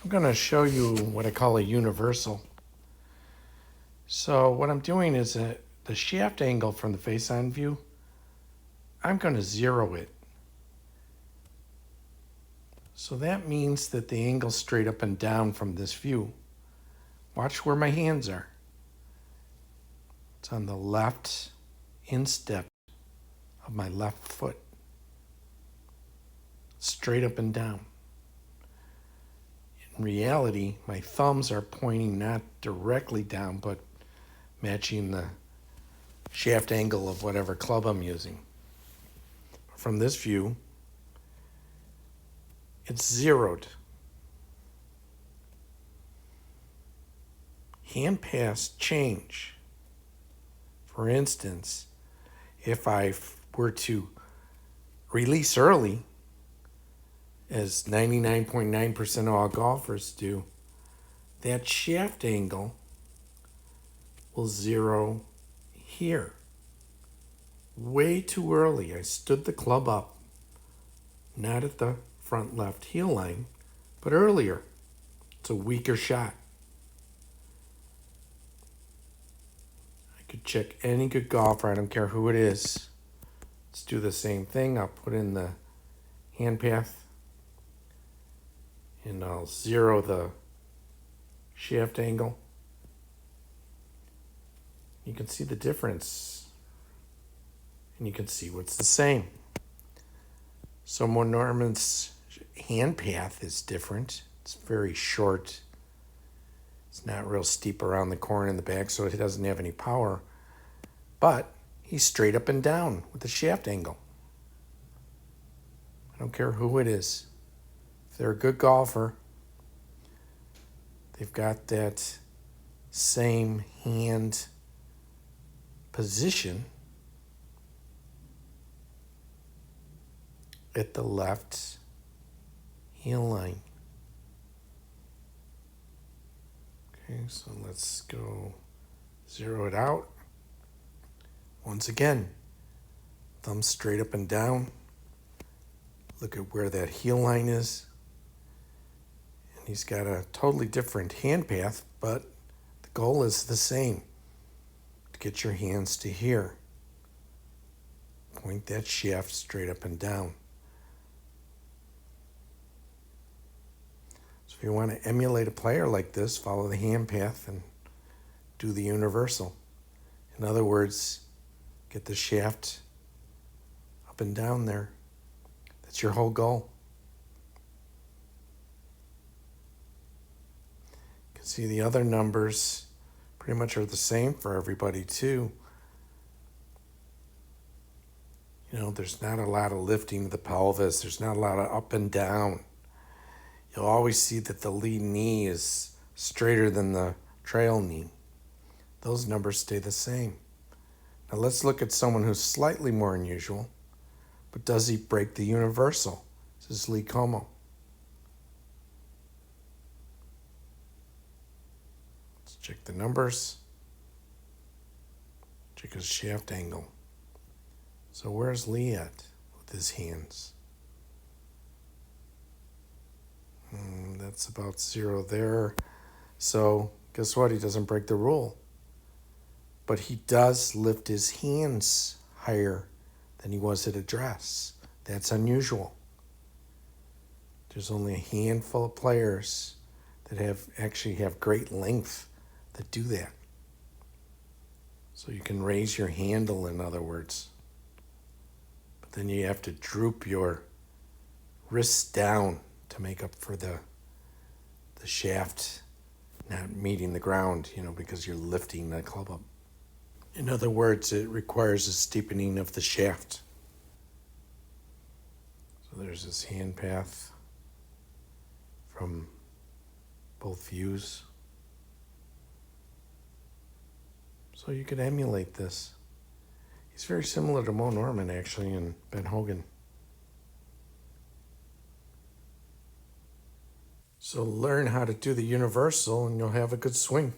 I'm going to show you what I call a universal. So what I'm doing is the shaft angle from the face-on view, I'm going to zero it. So that means that the angle's straight up and down from this view. Watch where my hands are. It's on the left instep of my left foot. Straight up and down. In reality, my thumbs are pointing not directly down, but matching the shaft angle of whatever club I'm using. From this view, it's zeroed. Hand paths change. For instance, if I were to release early, as 99.9% of all golfers do, that shaft angle will zero here. Way too early. I stood the club up, not at the front left heel line, but earlier. It's a weaker shot. I could check any good golfer, I don't care who it is. Let's do the same thing. I'll put in the hand path and I'll zero the shaft angle. You can see the difference and you can see what's the same. So Monorman's hand path is different. It's very short. It's not real steep around the corner in the back, so it doesn't have any power. But he's straight up and down with the shaft angle. I don't care who it is. If they're a good golfer, they've got that same hand position at the left heel line. Okay, so let's go zero it out. Once again, thumb straight up and down. Look at where that heel line is. And he's got a totally different hand path, but the goal is the same. To get your hands to here. Point that shaft straight up and down. So if you want to emulate a player like this, follow the hand path and do the universal. In other words, get the shaft up and down there. That's your whole goal. You can see the other numbers pretty much are the same for everybody too. You know, there's not a lot of lifting of the pelvis. There's not a lot of up and down. You'll always see that the lead knee is straighter than the trail knee. Those numbers stay the same. Now let's look at someone who's slightly more unusual, but does he break the universal? This is Lee Como. Let's check the numbers. Check his shaft angle. So where's Lee at with his hands? That's about zero there. So guess what? He doesn't break the rule. But he does lift his hands higher than he was at address. That's unusual. There's only a handful of players that actually have great length that do that. So you can raise your handle, in other words. But then you have to droop your wrists down to make up for the shaft not meeting the ground, because you're lifting the club up. In other words, it requires a steepening of the shaft. So there's this hand path from both views. So you could emulate this. He's very similar to Mo Norman, actually, and Ben Hogan. So learn how to do the universal and you'll have a good swing.